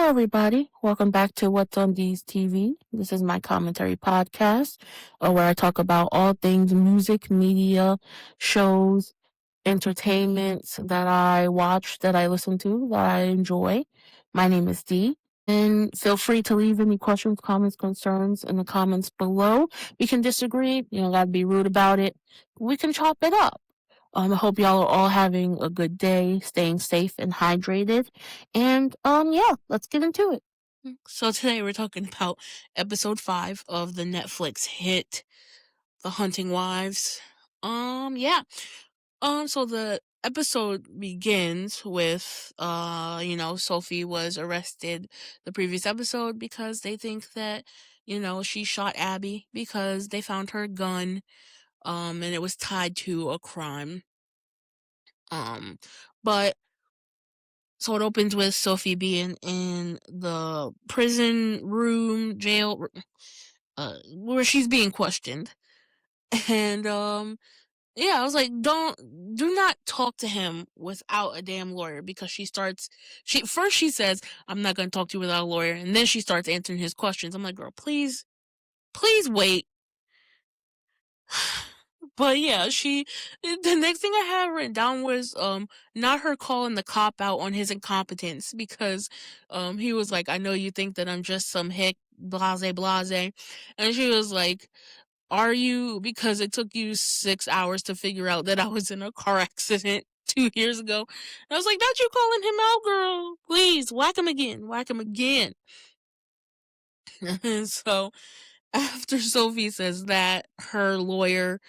Hello, everybody. Welcome back to What's on D's TV. This is my commentary podcast where I talk about all things music, media, shows, entertainments that I watch, that I listen to, that I enjoy. My name is Dee. And feel free to leave any questions, comments, concerns in the comments below. We can disagree. You don't gotta be rude about it. We can chop it up. I hope y'all are all having a good day, staying safe and hydrated. And yeah, let's get into it. So today we're talking about Ep.5 of the Netflix hit The Hunting Wives. Yeah. So the episode begins with Sophie was arrested the previous episode because they think that, she shot Abby because they found her gun, and it was tied to a crime. But So it opens with Sophie being in the prison room, jail, where she's being questioned. And yeah, I was like, do not talk to him without a damn lawyer, because she says, I'm not gonna talk to you without a lawyer, and then she starts answering his questions. I'm like, girl, please wait. But yeah, the next thing I had written down was not her calling the cop out on his incompetence, because he was like, I know you think that I'm just some hick, blase blase, and she was like, are you? Because it took you 6 hours to figure out that I was in a car accident 2 years ago. And I was like, don't you calling him out, girl? Please whack him again. And so after Sophie says that, her lawyer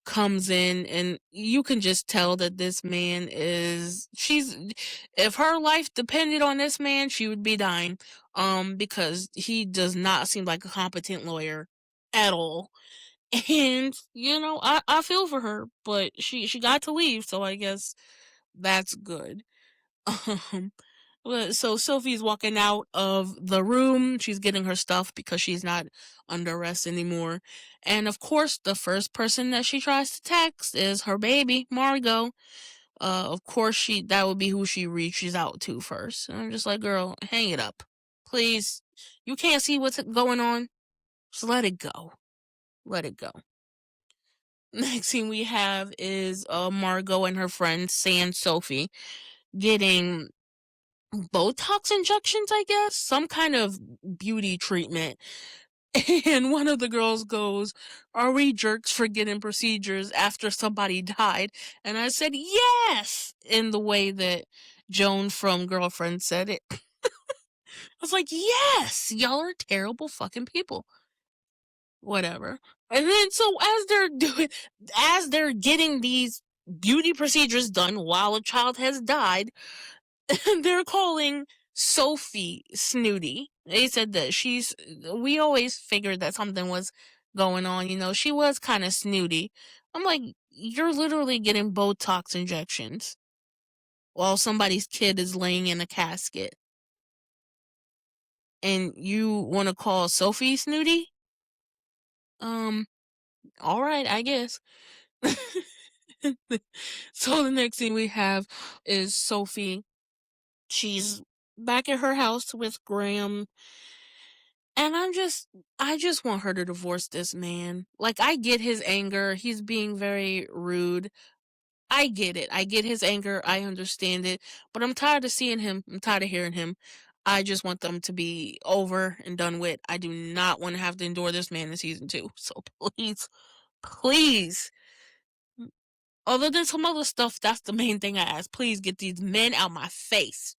comes in, and you can just tell that this man if her life depended on this man, she would be dying, because he does not seem like a competent lawyer at all. And I feel for her, but she got to leave, so I guess that's good. um so Sophie's walking out of the room. She's getting her stuff because she's not under arrest anymore. And of course, the first person that she tries to text is her baby, Margot. Of course, that would be who she reaches out to first. And I'm just like, girl, hang it up. Please. You can't see what's going on. Just let it go. Let it go. Next thing we have is Margot and her friend, San Sophie, getting Botox injections, I guess, some kind of beauty treatment. And one of the girls goes, are we jerks for getting procedures after somebody died? And I said, yes, in the way that Joan from Girlfriend said it. I was like, yes, y'all are terrible fucking people. Whatever. And then so as they're getting these beauty procedures done while a child has died, they're calling Sophie snooty. They said that we always figured that something was going on, she was kind of snooty. I'm like, you're literally getting Botox injections while somebody's kid is laying in a casket. And you want to call Sophie snooty? All right, I guess. So the next thing we have is Sophie. She's back at her house with Graham, and I just want her to divorce this man. Like, I get his anger. He's being very rude. I get it. I get his anger. I understand it. But I'm tired of seeing him. I'm tired of hearing him. I just want them to be over and done with. I do not want to have to endure this man in season 2. So please, other than some other stuff, that's the main thing I ask. Please get these men out my face.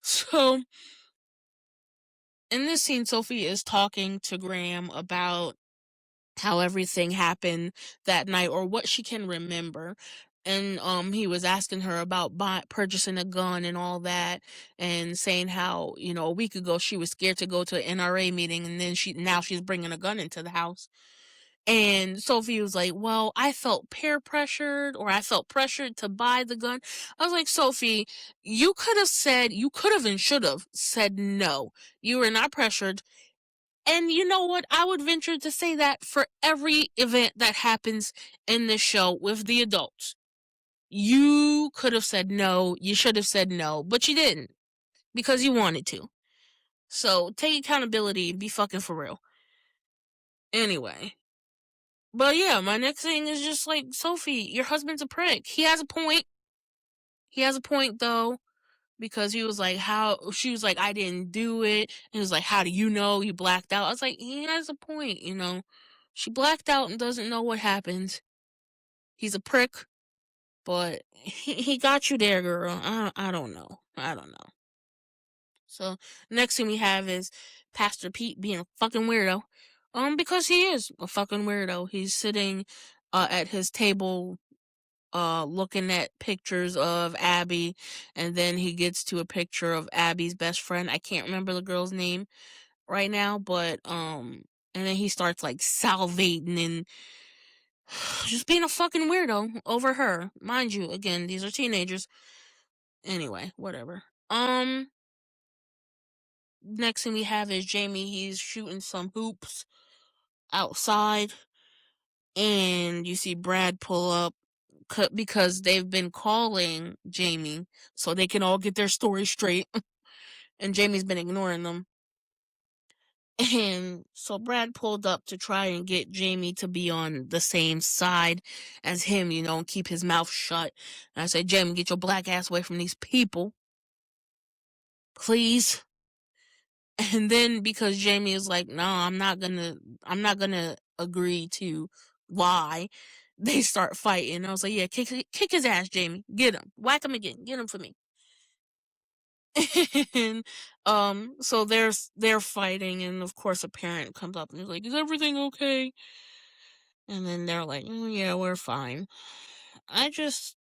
So, in this scene, Sophie is talking to Graham about how everything happened that night, or what she can remember. And he was asking her about purchasing a gun and all that, and saying how, a week ago she was scared to go to an NRA meeting, and then now she's bringing a gun into the house. And Sophie was like, well, I felt peer pressured, or I felt pressured to buy the gun. I was like, Sophie, you could have and should have said no. You were not pressured. And you know what? I would venture to say that for every event that happens in this show with the adults. You could have said no. You should have said no, but you didn't because you wanted to. So take accountability and be fucking for real. Anyway. But yeah, my next thing is just like, Sophie, your husband's a prick. He has a point. He has a point though, because he was like, how, she was like, I didn't do it. And he was like, how do you know you blacked out? I was like, he has a point, you know. She blacked out and doesn't know what happened. He's a prick, but he got you there, girl. I don't know. I don't know. So next thing we have is Pastor Pete being a fucking weirdo. Because he is a fucking weirdo. He's sitting at his table looking at pictures of Abby, and then he gets to a picture of Abby's best friend. I can't remember the girl's name right now, but and then he starts like salivating and just being a fucking weirdo over her. Mind you, again, these are teenagers. Anyway, whatever. Next thing we have is Jamie. He's shooting some hoops outside, and you see Brad pull up because they've been calling Jamie so they can all get their story straight, and Jamie's been ignoring them. And so Brad pulled up to try and get Jamie to be on the same side as him, you know, and keep his mouth shut. And I said, Jamie, get your black ass away from these people, please. And then because Jamie is like, no, I'm not gonna agree to lie, they start fighting. I was like, yeah, kick his ass, Jamie. Get him. Whack him again. Get him for me. And so they're fighting, and of course a parent comes up and is like, is everything okay? And then they're like, yeah, we're fine. I just,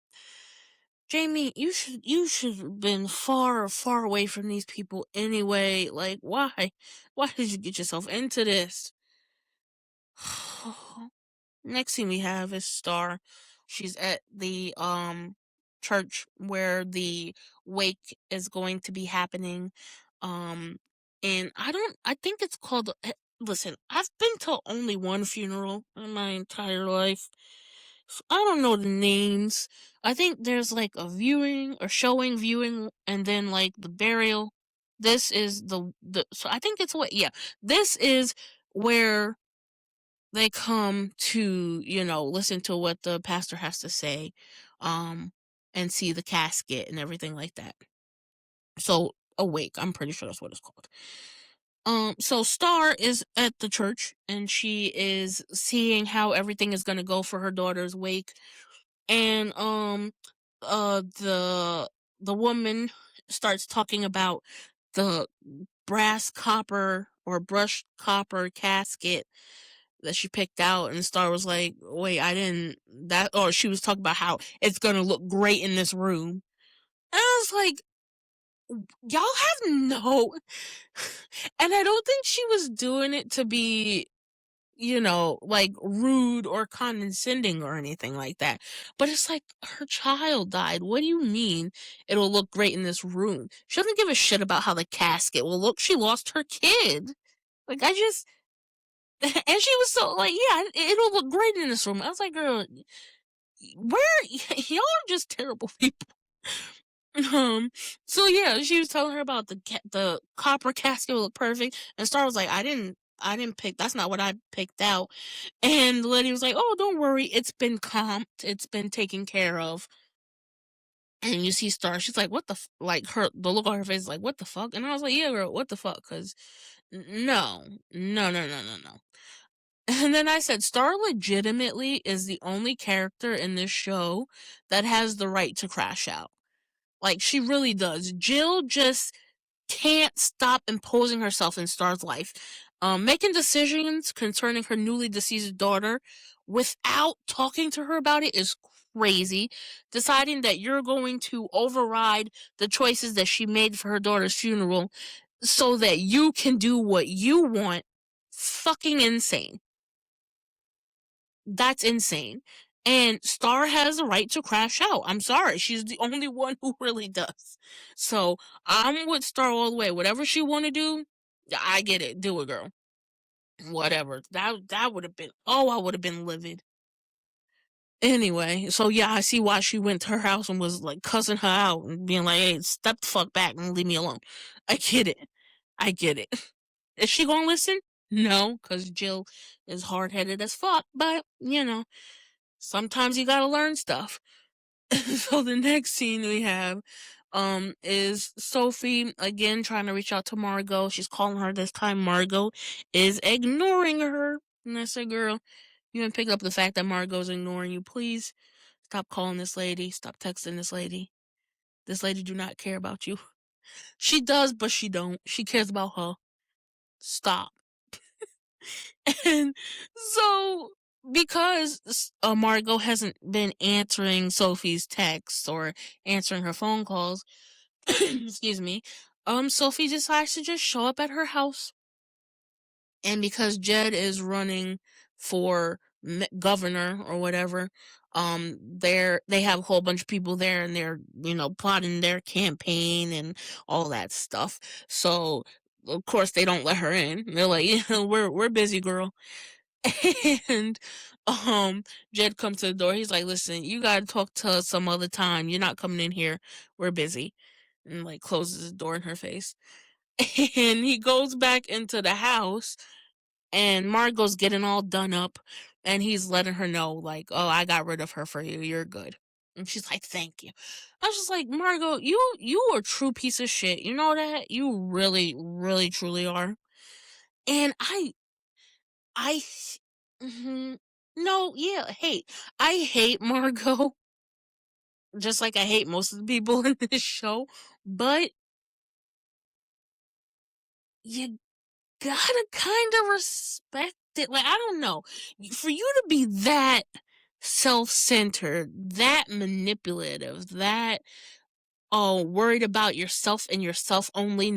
Jamie, you should have been far away from these people anyway. Like, why did you get yourself into this? Next thing we have is Star. She's at the church where the wake is going to be happening. Um and I think it's called, listen, I've been to only one funeral in my entire life. I don't know the names. I think there's like a viewing or showing viewing and then like the burial. This is the so I think it's what, yeah. This is where they come to, you know, listen to what the pastor has to say, um, and see the casket and everything like that. So awake, I'm pretty sure that's what it's called. So Star is at the church and she is seeing how everything is gonna go for her daughter's wake. And the woman starts talking about the brass copper or brushed copper casket that she picked out, and Star was like, wait, I didn't that, or she was talking about how it's gonna look great in this room. And I was like, y'all have no and I don't think she was doing it to be, you know, like rude or condescending or anything like that. But it's like her child died. What do you mean it'll look great in this room? She doesn't give a shit about how the casket will look. She lost her kid. Like, I just, and she was so like, yeah, it'll look great in this room. I was like, girl, where y'all are just terrible people. Um, so yeah, she was telling her about the copper casket will look perfect, and Star was like, I didn't pick. That's not what I picked out. And the lady was like, oh, don't worry, it's been comped, it's been taken care of. And you see Star, she's like, what the like the look on her face is like, what the fuck? And I was like, yeah, girl, what the fuck? Because no. And then I said, Star legitimately is the only character in this show that has the right to crash out. Like, she really does. Jill just can't stop imposing herself in Star's life. Making decisions concerning her newly deceased daughter without talking to her about it is crazy. Deciding that you're going to override the choices that she made for her daughter's funeral so that you can do what you want, fucking insane. That's insane. And Star has a right to crash out. I'm sorry. She's the only one who really does. So I'm with Star all the way. Whatever she want to do, I get it. Do it, girl. Whatever. That would have been. Oh, I would have been livid. Anyway, so yeah, I see why she went to her house and was like cussing her out and being like, "Hey, step the fuck back and leave me alone." I get it. I get it. Is she gonna listen? No, because Jill is hard headed as fuck. But sometimes you gotta learn stuff. So the next scene we have is Sophie again trying to reach out to Margot. She's calling her this time. Margot is ignoring her. And I said, girl, you didn't pick up the fact that Margot's ignoring you. Please stop calling this lady. Stop texting this lady. This lady do not care about you. She does, but she don't. She cares about her. Stop. And so because Margot hasn't been answering Sophie's texts or answering her phone calls, excuse me, Sophie decides to just show up at her house. And because Jed is running for governor or whatever, they have a whole bunch of people there and they're plotting their campaign and all that stuff. So of course they don't let her in. They're like, we're busy, girl. And Jed comes to the door. He's like, listen, you gotta talk to us some other time. You're not coming in here. We're busy. And like closes the door in her face. And he goes back into the house and Margot's getting all done up and he's letting her know, like, oh, I got rid of her for you. You're good. And she's like, thank you. I was just like, Margot, you are a true piece of shit. You know that? You really, really, truly are. And I, mm-hmm, no, yeah, hate. I hate Margot, just like I hate most of the people in this show. But you gotta kind of respect it. Like, I don't know. For you to be that self-centered, that manipulative, that worried about yourself and yourself only,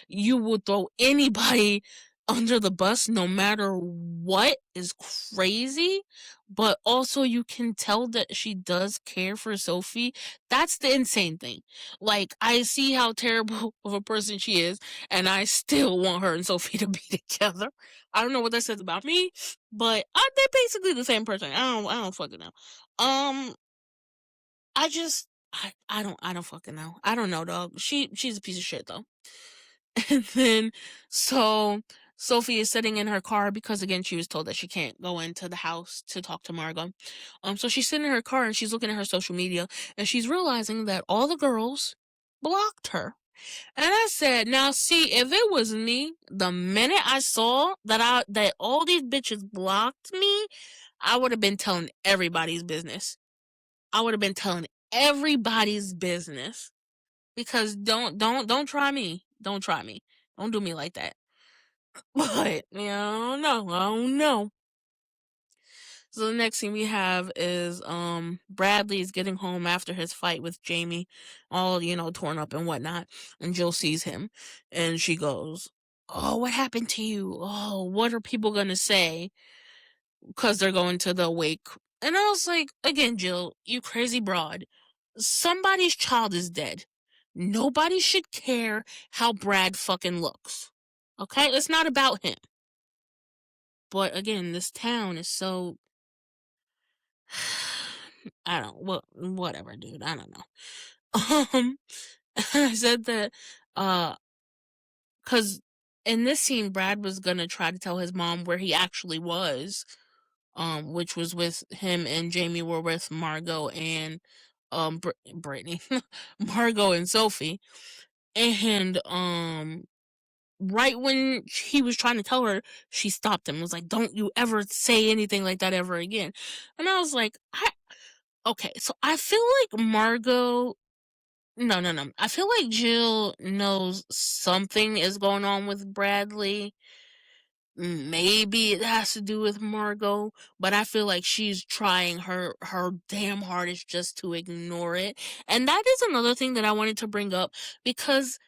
you will throw anybody under the bus no matter what, is crazy. But also you can tell that she does care for Sophie. That's the insane thing. Like, I see how terrible of a person she is and I still want her and Sophie to be together. I don't know what that says about me, but they're basically the same person. I don't fucking know. I just I don't fucking know. I don't know, dog. She's a piece of shit though. And then so Sophie is sitting in her car because again she was told that she can't go into the house to talk to Margot. So she's sitting in her car and she's looking at her social media and she's realizing that all the girls blocked her. And I said, now see, if it was me, the minute I saw that all these bitches blocked me, I would have been telling everybody's business. I would have been telling everybody's business because don't try me. Don't try me. Don't do me like that. But no, I don't know. So the next thing we have is Bradley's getting home after his fight with Jamie, all torn up and whatnot, and Jill sees him, and she goes, "Oh, what happened to you? Oh, what are people gonna say?" Because they're going to the wake. And I was like, again, Jill, you crazy broad. Somebody's child is dead. Nobody should care how Brad fucking looks. Okay? It's not about him. But again, this town is so. I don't. Well, whatever, dude. I don't know. I said that, because in this scene, Brad was gonna try to tell his mom where he actually was, which was with him and Jamie were with Margot and Brittany, Margot and Sophie, and right when he was trying to tell her, she stopped him and was like, "Don't you ever say anything like that ever again." And I was like, okay, so I feel like Margot. No, no, no. I feel like Jill knows something is going on with Bradley. Maybe it has to do with Margot, but I feel like she's trying her damn hardest just to ignore it. And that is another thing that I wanted to bring up because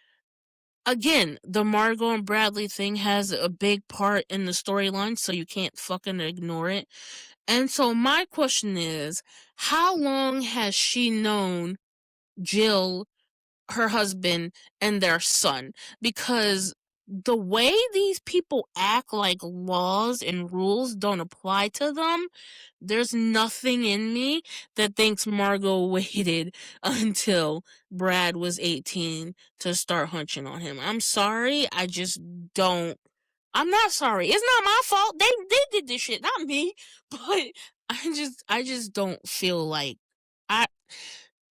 again, the Margot and Bradley thing has a big part in the storyline, so you can't fucking ignore it. And so my question is, how long has she known Jill, her husband, and their son? Because the way these people act like laws and rules don't apply to them, there's nothing in me that thinks Margot waited until Brad was 18 to start hunching on him. I'm sorry, I just don't. I'm not sorry. It's not my fault. They did this shit, not me. But I just don't feel like I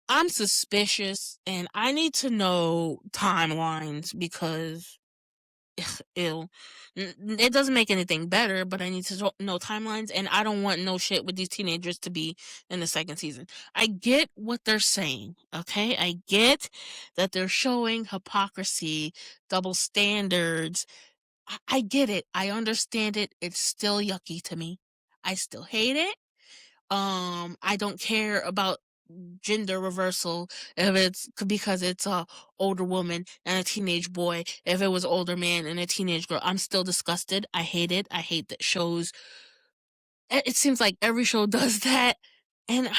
I'm suspicious and I need to know timelines because ew. It doesn't make anything better, but I need to know timelines, and I don't want no shit with these teenagers to be in the second season. I get what they're saying, okay? I get that they're showing hypocrisy, double standards. I get it. I understand it. It's still yucky to me. I still hate it. I don't care about gender reversal if it's because it's a older woman and a teenage boy. If it was older man and a teenage girl, I'm still disgusted. I hate it. I hate that shows. It seems like every show does that, and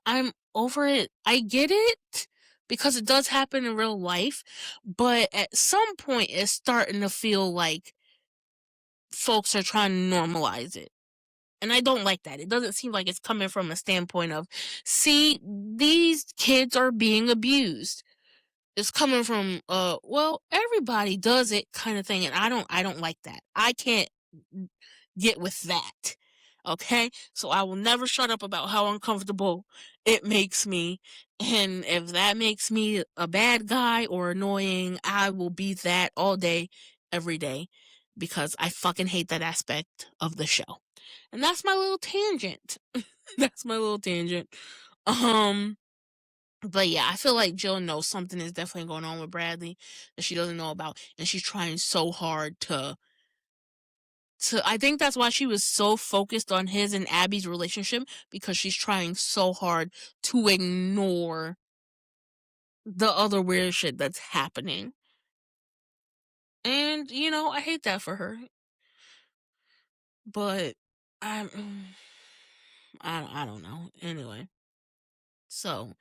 I'm over it. I get it because it does happen in real life, but at some point it's starting to feel like folks are trying to normalize it. And I don't like that. It doesn't seem like it's coming from a standpoint of, see, these kids are being abused. It's coming from, well, everybody does it kind of thing, and I don't like that. I can't get with that. Okay? So I will never shut up about how uncomfortable it makes me. And if that makes me a bad guy or annoying, I will be that all day, every day, because I fucking hate that aspect of the show. And that's my little tangent. That's my little tangent. Um, but yeah, I feel like Jill knows something is definitely going on with Bradley that she doesn't know about, and she's trying so hard to I think that's why she was so focused on his and Abby's relationship, because she's trying so hard to ignore the other weird shit that's happening. And I hate that for her. But I'm I don't know. Anyway, so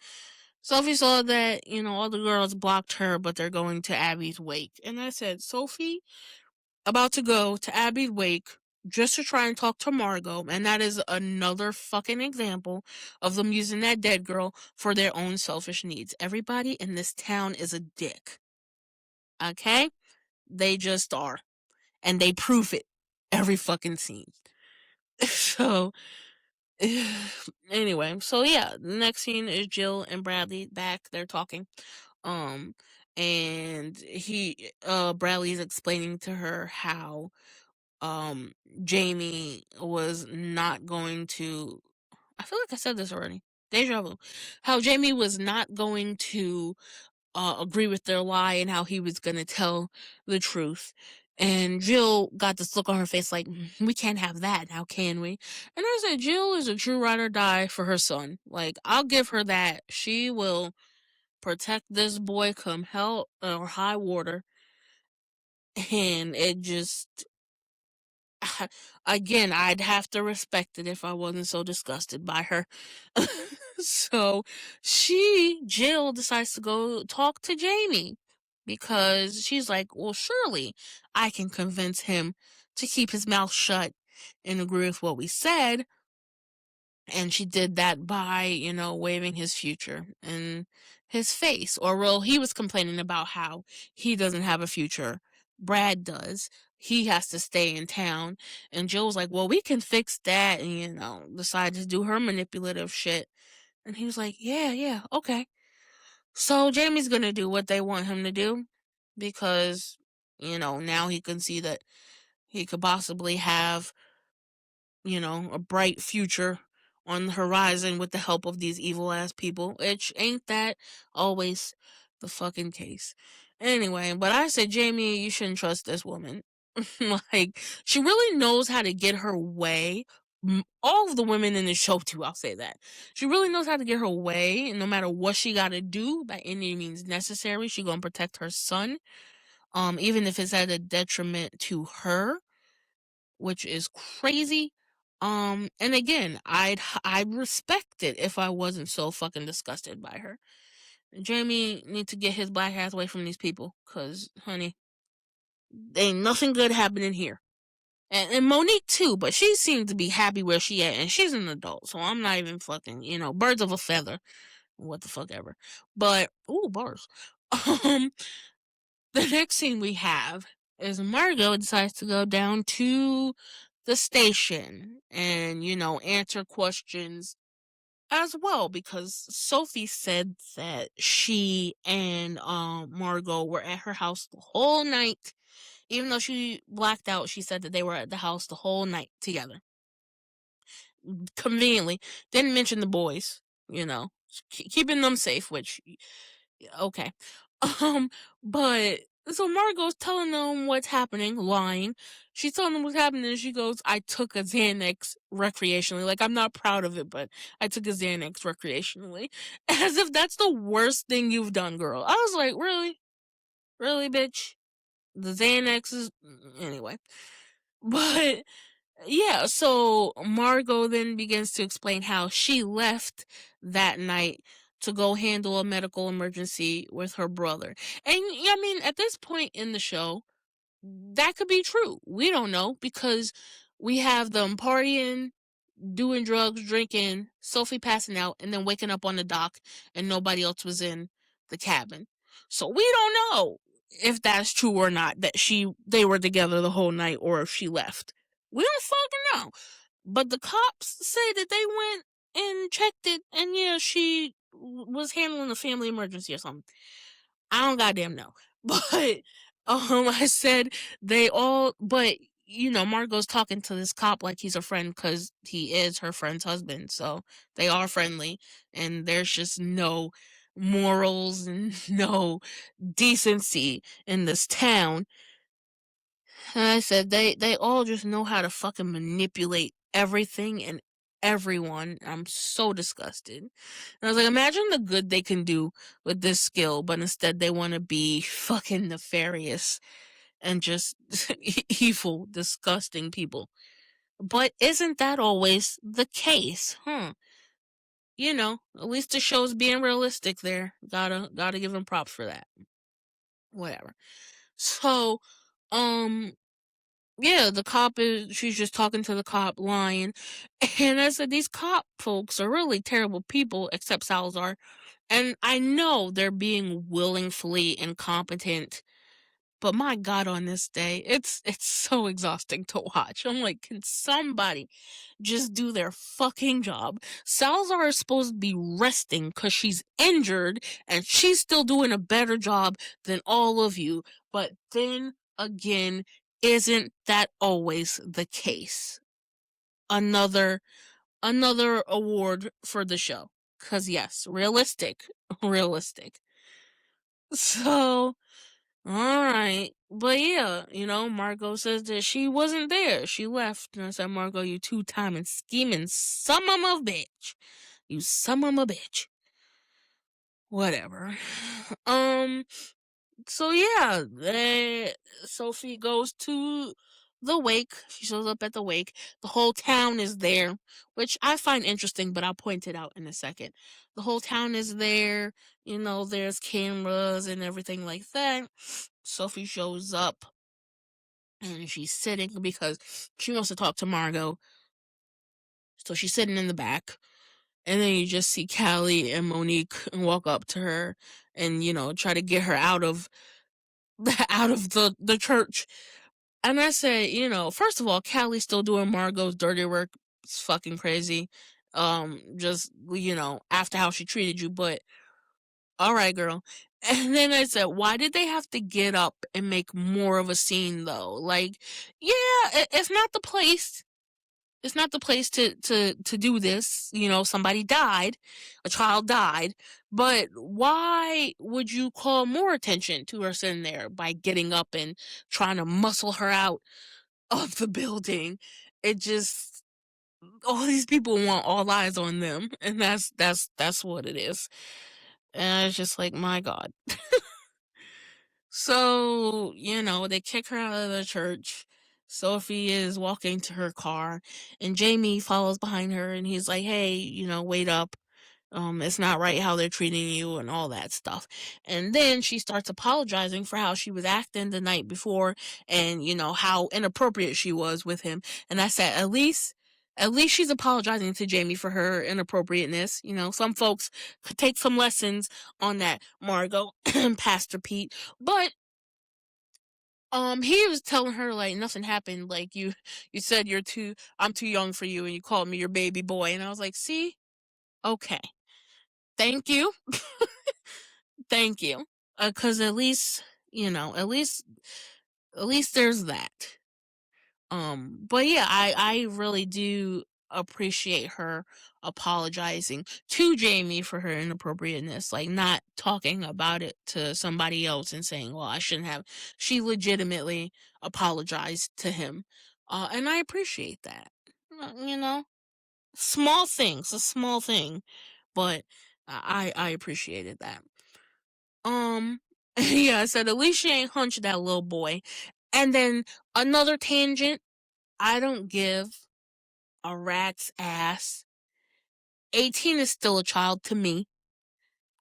Sophie saw that, all the girls blocked her, but they're going to Abby's wake. And I said, Sophie, about to go to Abby's wake just to try and talk to Margot. And that is another fucking example of them using that dead girl for their own selfish needs. Everybody in this town is a dick. Okay? They just are. And they prove it every fucking scene. So, anyway, so yeah, the next scene is Jill and Bradley back. They're talking. Um, and Bradley's explaining to her how, Jamie was not going to. I feel like I said this already. Deja vu. How Jamie was not going to agree with their lie and how he was going to tell the truth. And Jill got this look on her face like, we can't have that now, can we? And I said, Jill is a true ride or die for her son. Like, I'll give her that. She will protect this boy come hell or high water. And it just, again, I'd have to respect it if I wasn't so disgusted by her. So Jill decides to go talk to Jamie because she's like, well, surely I can convince him to keep his mouth shut and agree with what we said. And she did that by, waving his future in his face. Or, well, he was complaining about how he doesn't have a future. Brad does. He has to stay in town. And Jill was like, well, we can fix that. And, decide to do her manipulative shit. And he was like, yeah, okay. So Jamie's going to do what they want him to do because, now he can see that he could possibly have a bright future on the horizon with the help of these evil ass people, which ain't that always the fucking case. Anyway, but I said, Jamie, you shouldn't trust this woman. Like, she really knows how to get her way. All of the women in the show, too, I'll say that. She really knows how to get her way, and no matter what she gotta do, by any means necessary, she gonna protect her son. Even if it's at a detriment to her, which is crazy. And again, I'd respect it if I wasn't so fucking disgusted by her. Jamie needs to get his black ass away from these people, cause honey, Ain't nothing good happening here. And Monique too, but she seemed to be happy where she at, and she's an adult, so I'm not even fucking, birds of a feather, what the fuck ever. But ooh, bars. Um, the next scene we have is Margot decides to go down to the station and answer questions as well, because Sophie said that she and Margot were at her house the whole night. Even though she blacked out, she said that they were at the house the whole night together. Conveniently, didn't mention the boys, keeping them safe, which okay. Um, but so Margot's telling them what's happening, lying. She's telling them what's happening, and she goes, I took a Xanax recreationally. Like, I'm not proud of it, but I took a Xanax recreationally. As if that's the worst thing you've done, girl. I was like, really? Really, bitch? The Xanax is. Anyway. But yeah, so Margot then begins to explain how she left that night to go handle a medical emergency with her brother. And I mean, at this point in the show, that could be true. We don't know, because we have them partying, doing drugs, drinking, Sophie passing out, and then waking up on the dock and nobody else was in the cabin. So we don't know if that's true or not, that they were together the whole night, or if she left. We don't fucking know. But the cops say that they went and checked it, and yeah, she was handling a family emergency or something. I don't goddamn know. But I said they all, but Margot's talking to this cop like he's a friend, because he is her friend's husband. So they are friendly, and there's just no morals and no decency in this town. And I said they all just know how to fucking manipulate everything and everyone. I'm so disgusted. And I was like, imagine the good they can do with this skill, but instead they want to be fucking nefarious and just evil, disgusting people. But isn't that always the case? At least the show's being realistic there. Gotta give them props for that. Whatever. So, um, yeah, she's just talking to the cop, lying. And I said, these cop folks are really terrible people, except Salazar. And I know they're being willingly incompetent, but my God, on this day, it's so exhausting to watch. I'm like, can somebody just do their fucking job? Salazar is supposed to be resting because she's injured, and she's still doing a better job than all of you. But then again, isn't that always the case? Another award for the show. Cause yes, realistic. Realistic. So alright. But yeah, Margot says that she wasn't there. She left. And I said, Margot, you two-timing scheming son of a bitch. You son of a bitch. Whatever. Um so yeah, Sophie goes to the wake. She shows up at the wake. The whole town is there, which I find interesting, but I'll point it out in a second. The whole town is there. There's cameras and everything like that. Sophie shows up and she's sitting because she wants to talk to Margot. So she's sitting in the back. And then you just see Callie and Monique walk up to her and, try to get her out of the church. And I say, first of all, Callie's still doing Margot's dirty work. It's fucking crazy. Just, after how she treated you, but all right, girl. And then I said, why did they have to get up and make more of a scene though? Like, yeah, it's not the place. It's not the place to do this. Somebody died, a child died, but why would you call more attention to her sitting there by getting up and trying to muscle her out of the building? It just, all these people want all eyes on them, and that's what it is. And it's just like, my God. So, they kick her out of the church. Sophie is walking to her car, and Jamie follows behind her, and he's like, hey, wait up. It's not right how they're treating you and all that stuff. And then she starts apologizing for how she was acting the night before and, how inappropriate she was with him. And I said, at least she's apologizing to Jamie for her inappropriateness. Some folks could take some lessons on that, Margot and Pastor Pete. But he was telling her like nothing happened. Like you said I'm too young for you, and you called me your baby boy, and I was like, see, okay, thank you, thank you, because at least at least there's that. But yeah, I really do appreciate her apologizing to Jamie for her inappropriateness, like not talking about it to somebody else and saying, "Well, I shouldn't have." She legitimately apologized to him, and I appreciate that. Small things, a small thing, but I appreciated that. Um, yeah, I said at least she ain't hunched that little boy, and then another tangent. I don't give a rat's ass. 18 is still a child to me.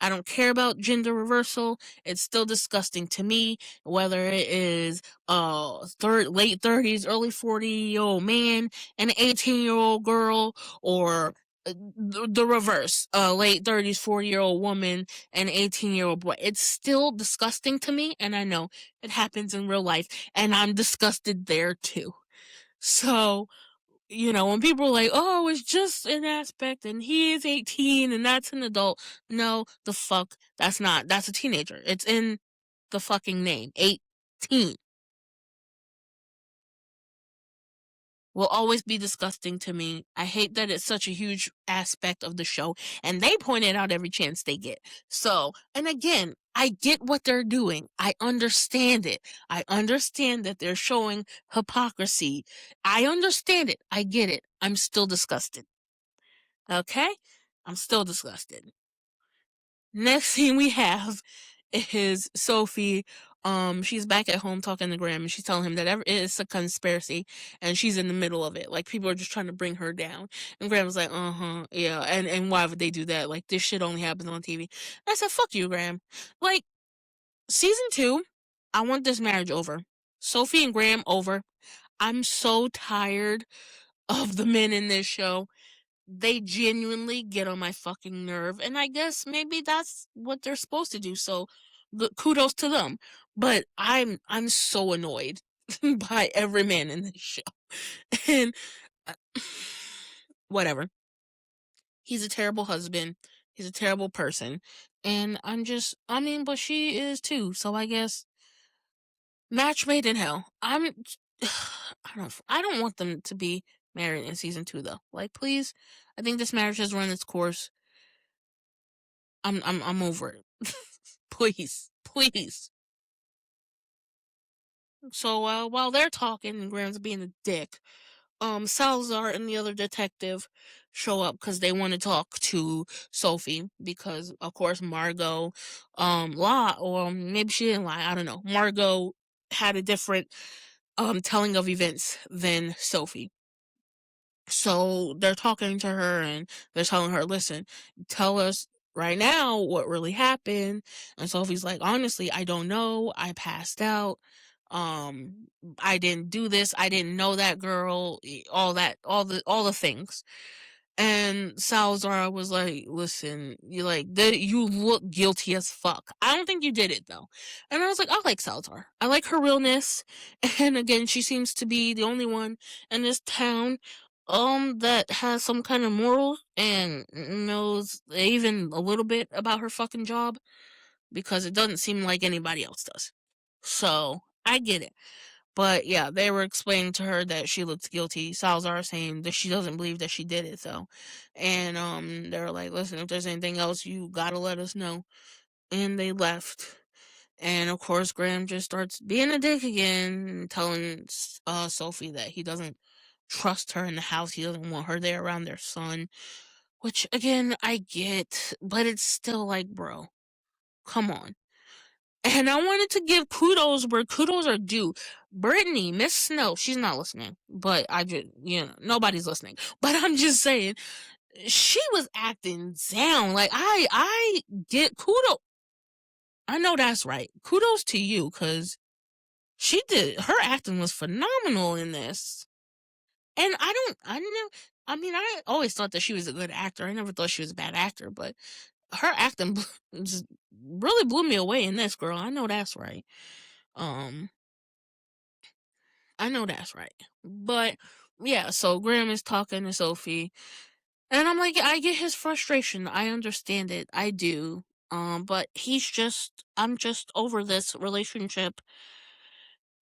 I don't care about gender reversal. It's still disgusting to me, whether it is late 30s, early 40-year-old man and an 18-year-old girl, or the reverse, late 30s, 40-year-old woman and an 18-year-old boy. It's still disgusting to me, and I know it happens in real life, and I'm disgusted there too. So, when people are like, oh, it's just an aspect and he is 18 and that's an adult. No, the fuck. That's a teenager. It's in the fucking name. 18. Will always be disgusting to me. I hate that it's such a huge aspect of the show, and they point it out every chance they get. So, and again, I get what they're doing. I understand it. I understand that they're showing hypocrisy. I understand it. I get it. I'm still disgusted. Okay? I'm still disgusted. Next thing we have is Sophie. She's back at home talking to Graham, and she's telling him that it's a conspiracy, and she's in the middle of it. Like, people are just trying to bring her down. And Graham's like, yeah. And why would they do that? Like, this shit only happens on TV. I said, fuck you, Graham. Like, season 2, I want this marriage over. Sophie and Graham over. I'm so tired of the men in this show. They genuinely get on my fucking nerve, and I guess maybe that's what they're supposed to do. So, kudos to them. But I'm so annoyed by every man in this show, and uh, whatever. He's a terrible husband. He's a terrible person, and but she is too. So I guess match made in hell. I don't want them to be married in season 2 though. Like, please. I think this marriage has run its course. I'm over it. Please, please. So while they're talking and Graham's being a dick, Salazar and the other detective show up because they want to talk to Sophie because of course Margot lied, or maybe she didn't lie. I don't know. Margot had a different telling of events than Sophie. So they're talking to her and they're telling her, listen, tell us right now what really happened. And Sophie's like, honestly, I don't know. I passed out. Um, I didn't do this. I didn't know that girl. All that, all the things. And Salazar was like, listen, you look guilty as fuck. I don't think you did it though. And I was like, I like Salazar. I like her realness. And again, she seems to be the only one in this town that has some kind of morals and knows even a little bit about her fucking job, because it doesn't seem like anybody else does. So I get it. But yeah, they were explaining to her that she looks guilty. Salazar saying that she doesn't believe that she did it though. And they were like, listen, if there's anything else, you gotta let us know. And they left. And of course Graham just starts being a dick again, telling Sophie that he doesn't trust her in the house. He doesn't want her there around their son. Which again, I get, but it's still like, bro, come on. And I wanted to give kudos where kudos are due. Brittany, Miss Snow, she's not listening, but nobody's listening. But I'm just saying, she was acting down. Like, I get kudos. I know that's right. Kudos to you, because her acting was phenomenal in this. And I mean, I always thought that she was a good actor. I never thought she was a bad actor, but her acting just really blew me away in this, girl. I know that's right. Um, I know that's right. But yeah, so Graham is talking to Sophie, and I'm like, I get his frustration. I understand it. I do. But I'm just over this relationship.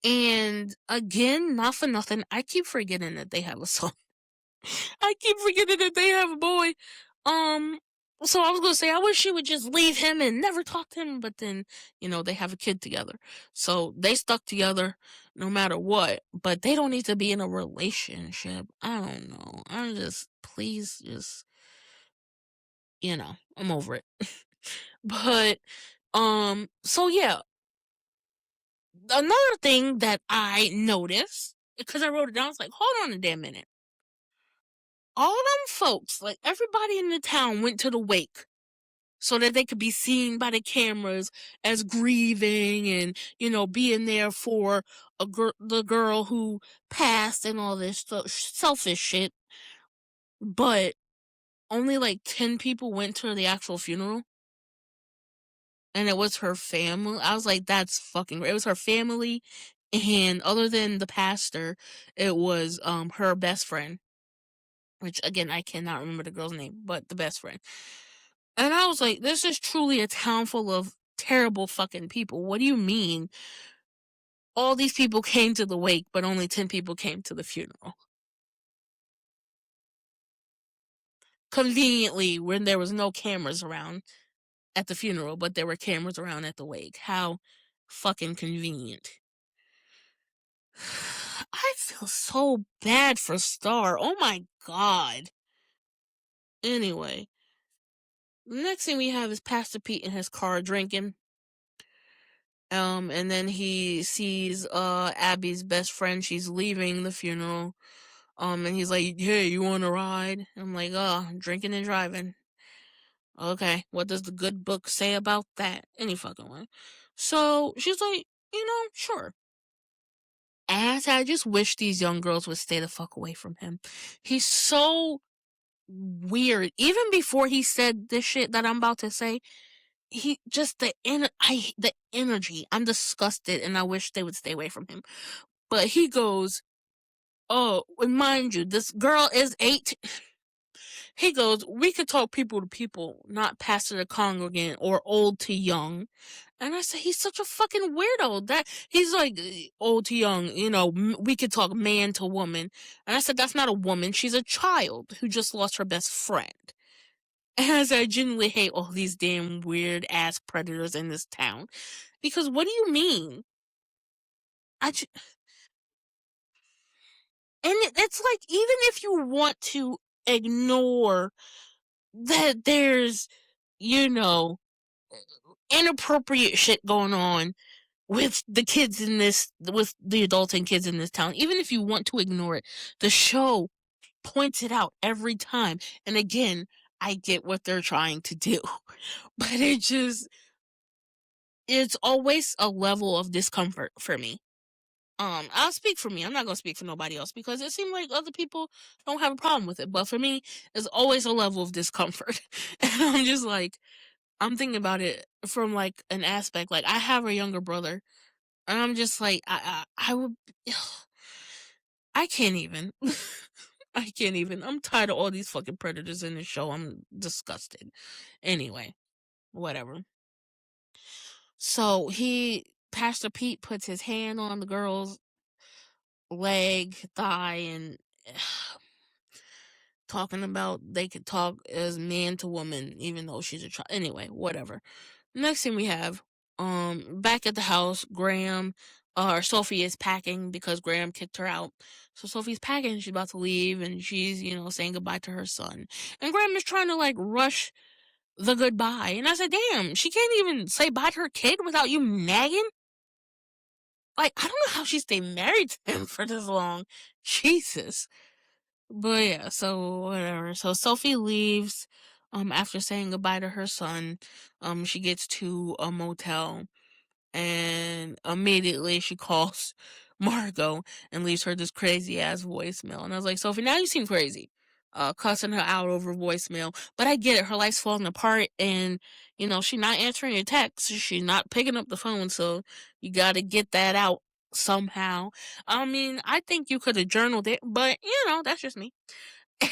And again, not for nothing, I keep forgetting that they have a son. I keep forgetting that they have a boy. Um, so I was gonna say I wish she would just leave him and never talk to him, but then, they have a kid together. So they stuck together no matter what, but they don't need to be in a relationship. I don't know. Please just, I'm over it. But so yeah, another thing that I noticed, because I wrote it down, I was like, hold on a damn minute. All them folks, like everybody in the town, went to the wake so that they could be seen by the cameras as grieving and, being there for the girl who passed and all this selfish shit. But only like 10 people went to the actual funeral. And it was her family. I was like, that's fucking great. It was her family. And other than the pastor, it was her best friend. Which, again, I cannot remember the girl's name, but the best friend. And I was like, this is truly a town full of terrible fucking people. What do you mean? All these people came to the wake, but only 10 people came to the funeral. Conveniently, when there was no cameras around at the funeral, but there were cameras around at the wake. How fucking convenient. I feel so bad for Star. Oh my god. Anyway, the next thing we have is Pastor Pete in his car drinking. And then he sees Abby's best friend. She's leaving the funeral. And he's like, "Hey, you want to ride?" I'm like, "Oh, drinking and driving." Okay, what does the good book say about that? Any fucking way. So she's like, sure. And I just wish these young girls would stay the fuck away from him. He's so weird. Even before he said this shit that I'm about to say, he just the energy. I'm disgusted, and I wish they would stay away from him. But he goes, "Oh, and mind you, this girl is 8." He goes, "We could talk people to people, not pastor to congregant or old to young." And I said, he's such a fucking weirdo. That he's like, old to young, we could talk man to woman. And I said, that's not a woman. She's a child who just lost her best friend. And I said, I genuinely hate all these damn weird ass predators in this town. Because what do you mean? And it's like, even if you want to ignore that there's, inappropriate shit going on with the kids with the adults and kids in this town, even if you want to ignore it, the show points it out every time. And again, I get what they're trying to do, but it's always a level of discomfort for me. I'll speak for me. I'm not gonna speak for nobody else because it seems like other people don't have a problem with it. But for me, it's always a level of discomfort. And I'm just like, I'm thinking about it from like an aspect. Like, I have a younger brother, and I'm just like, I would, I can't even. I can't even. I'm tired of all these fucking predators in the show. I'm disgusted. Anyway, whatever. So Pastor Pete puts his hand on the girl's leg, thigh, and talking about they could talk as man to woman, even though she's a child. Anyway, whatever. Next thing we have, back at the house, Sophie is packing because Graham kicked her out. So Sophie's packing, she's about to leave, and she's, saying goodbye to her son. And Graham is trying to, like, rush the goodbye. And I said, damn, she can't even say bye to her kid without you nagging? Like, I don't know how she stayed married to him for this long. Jesus. But yeah, so whatever. So Sophie leaves after saying goodbye to her son. She gets to a motel and immediately she calls Margot and leaves her this crazy ass voicemail. And I was like, Sophie, now you seem crazy. Cussing her out over voicemail. But I get it, her life's falling apart and she's not answering your texts. She's not picking up the phone, so you gotta get that out somehow. I mean, I think you could have journaled it, but that's just me.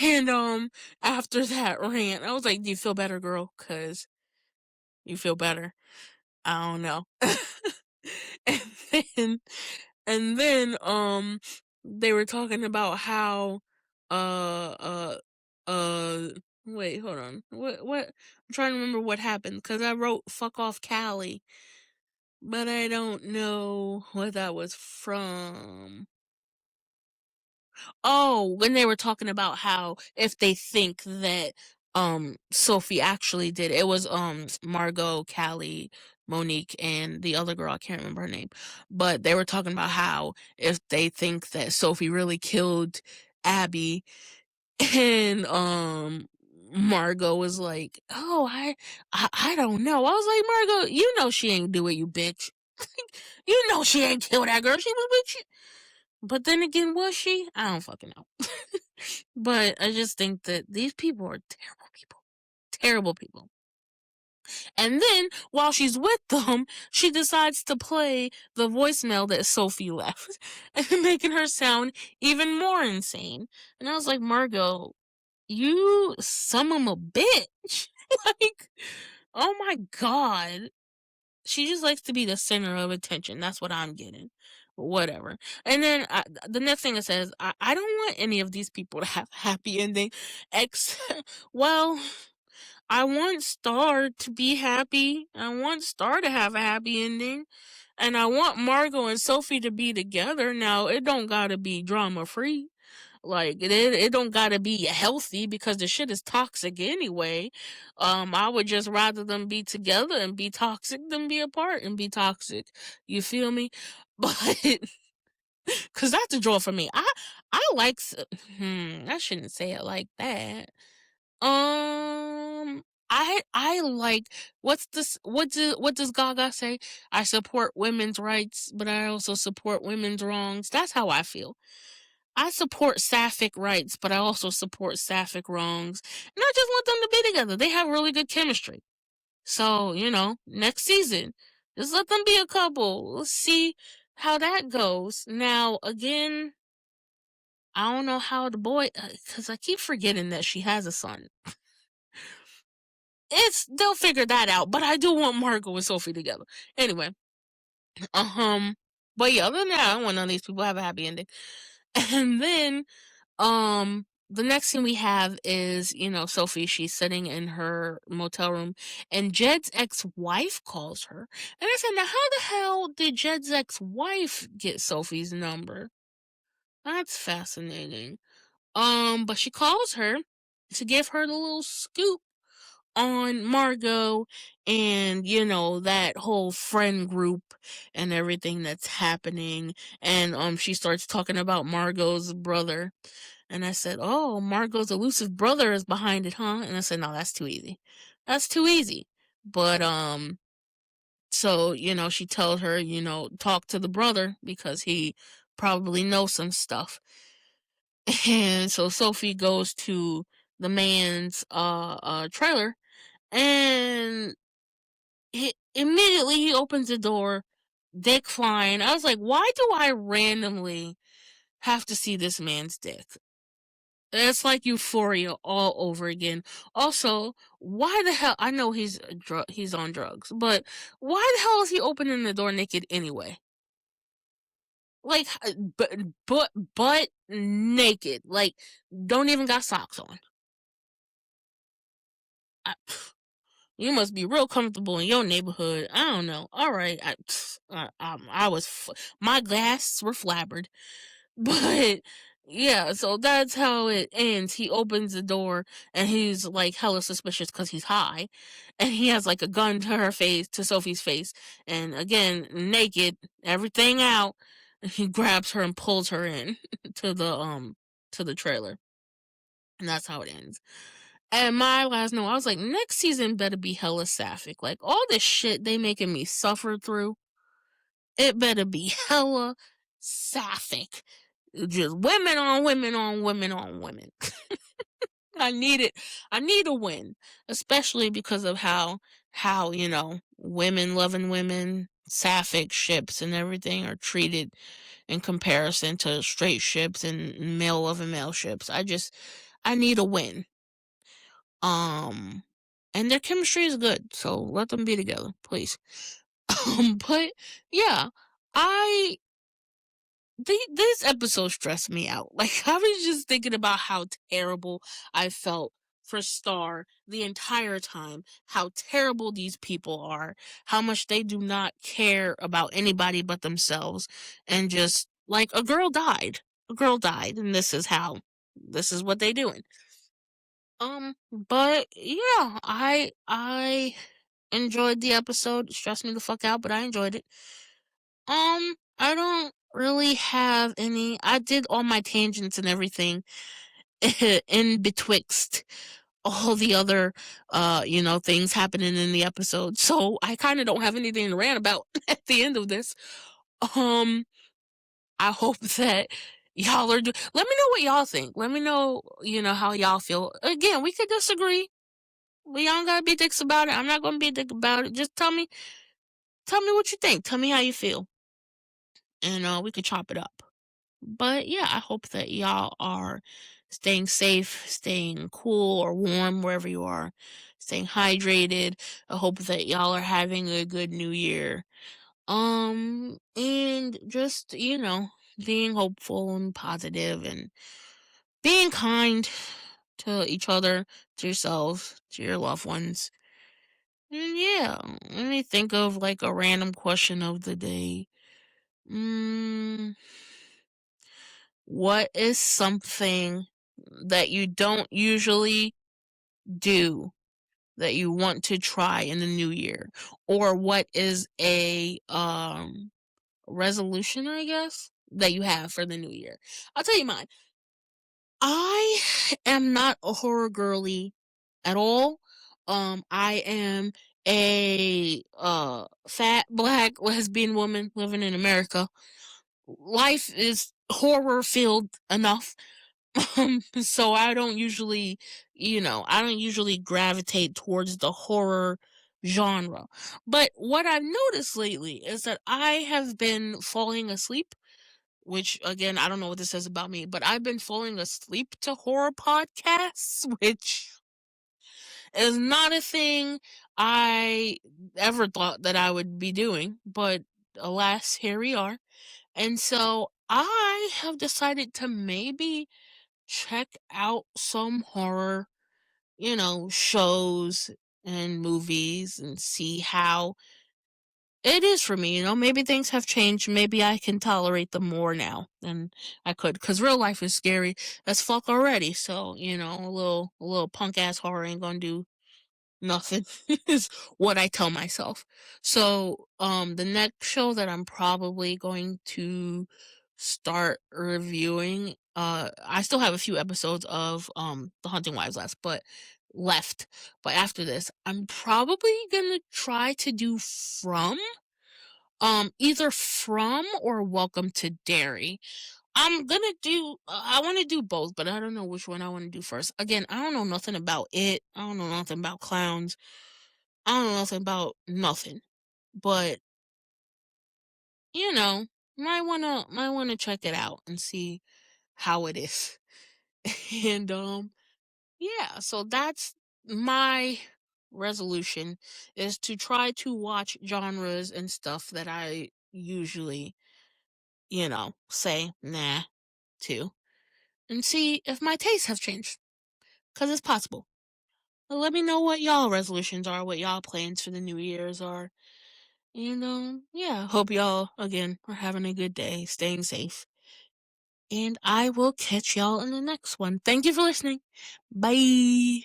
And after that rant, I was like, do you feel better, girl? Cause you feel better. I don't know. and then and then they were talking about how uh uh uh wait, hold on. What I'm trying to remember what happened cuz I wrote fuck off Callie, but I don't know what that was from. Oh, when they were talking about how if they think that Sophie actually did it was Margot, Callie, Monique, and the other girl, I can't remember her name. But they were talking about how if they think that Sophie really killed Abby and Margot was like, "Oh, I don't know." I was like, "Margot, you know she ain't do it, you bitch. You know she ain't kill that girl. She was with you." But then again, was she? I don't fucking know. But I just think that these people are terrible people. Terrible people. And then, while she's with them, she decides to play the voicemail that Sophie left, and making her sound even more insane. And I was like, Margot, you son of a bitch. Like, oh my god. She just likes to be the center of attention. That's what I'm getting. Whatever. And then the next thing it says, I don't want any of these people to have a happy ending. Well, I want Star to be happy. I want Star to have a happy ending. And I want Margot and Sophie to be together. Now, it don't gotta be drama free. Like it don't gotta be healthy because the shit is toxic anyway. I would just rather them be together and be toxic than be apart and be toxic. You feel me? But cause that's a draw for me. I like. I shouldn't say it like that. I like what's this? What does Gaga say? I support women's rights, but I also support women's wrongs. That's how I feel. I support sapphic rights, but I also support sapphic wrongs. And I just want them to be together. They have really good chemistry. So, next season, just let them be a couple. Let's see how that goes. Now, again, I don't know how the boy, because I keep forgetting that she has a son. They'll figure that out, but I do want Margot and Sophie together. Anyway, but yeah, other than that, I don't want none of these people to have a happy ending. And then the next thing we have is, Sophie, she's sitting in her motel room and Jed's ex-wife calls her. And I said, now how the hell did Jed's ex-wife get Sophie's number? That's fascinating. But she calls her to give her the little scoop on Margot and, that whole friend group and everything that's happening. And she starts talking about Margot's brother. And I said, "Oh, Margot's elusive brother is behind it, huh?" And I said, "No, that's too easy. That's too easy." But so she tells her, talk to the brother because he probably knows some stuff. And so Sophie goes to the man's trailer, and immediately he opens the door, dick flying. I was like, why do I randomly have to see this man's dick? It's like Euphoria all over again. Also, why the hell? I know he's on drugs, but why the hell is he opening the door naked anyway? Like, but naked. Like, don't even got socks on. I, you must be real comfortable in your neighborhood. I don't know. All right, I was my glasses were flabbered. But yeah, so that's how it ends. He opens the door and he's like hella suspicious because he's high, and he has like a gun to her face, to Sophie's face, and again naked, everything out. And he grabs her and pulls her in to the trailer. And that's how it ends. And my last note, I was like, next season better be hella sapphic. Like, all this shit they making me suffer through, it better be hella sapphic. Just women on women on women on women. I need it. I need a win, especially because of how women loving women, sapphic ships and everything are treated in comparison to straight ships and male loving male ships. I need a win. Um, and their chemistry is good, so let them be together, please. But yeah, I this episode stressed me out. Like, I was just thinking about how terrible I felt for Star the entire time, how terrible these people are, how much they do not care about anybody but themselves, and just like a girl died. A girl died, and this is what they doing. But yeah, I enjoyed the episode. It stressed me the fuck out, but I enjoyed it. I don't really have any. I did all my tangents and everything in betwixt all the other things happening in the episode. So I kind of don't have anything to rant about at the end of this. Um I hope that y'all are let me know what y'all think. Let me know, how y'all feel. Again, we could disagree. We don't gotta be dicks about it. I'm not gonna be a dick about it. Just tell me what you think. Tell me how you feel. And we could chop it up. But yeah, I hope that y'all are staying safe, staying cool or warm wherever you are, staying hydrated. I hope that y'all are having a good new year. And just, being hopeful and positive and being kind to each other, to yourselves, to your loved ones. And yeah, let me think of like a random question of the day. What is something that you don't usually do that you want to try in the new year? Or what is a resolution, I guess, that you have for the new year? I'll tell you mine. I am not a horror girly at all. I am a fat black lesbian woman living in America. Life is horror filled enough. So I don't usually, I don't usually gravitate towards the horror genre. But what I've noticed lately is that I have been falling asleep, which again, I don't know what this says about me, but I've been falling asleep to horror podcasts, which is not a thing I ever thought that I would be doing, but alas, here we are. And so I have decided to maybe check out some horror, shows and movies and see how it is for me. Maybe things have changed. Maybe I can tolerate them more now than I could. Because real life is scary as fuck already. So, a little punk ass horror ain't gonna do nothing is what I tell myself. So, the next show that I'm probably going to start reviewing, I still have a few episodes of The Hunting Wives left. But after this, I'm probably gonna try to do either From or Welcome to Derry. I'm gonna do. I want to do both, but I don't know which one I want to do first. Again, I don't know nothing about it. I don't know nothing about clowns. I don't know nothing about nothing. But you know, might wanna check it out and see how it is. And yeah. So that's my resolution, is to try to watch genres and stuff that I usually, say nah to, and see if my tastes have changed. Because it's possible. But let me know what y'all resolutions are, what y'all plans for the New Year's are. And, yeah, hope y'all, again, are having a good day, staying safe. And I will catch y'all in the next one. Thank you for listening. Bye.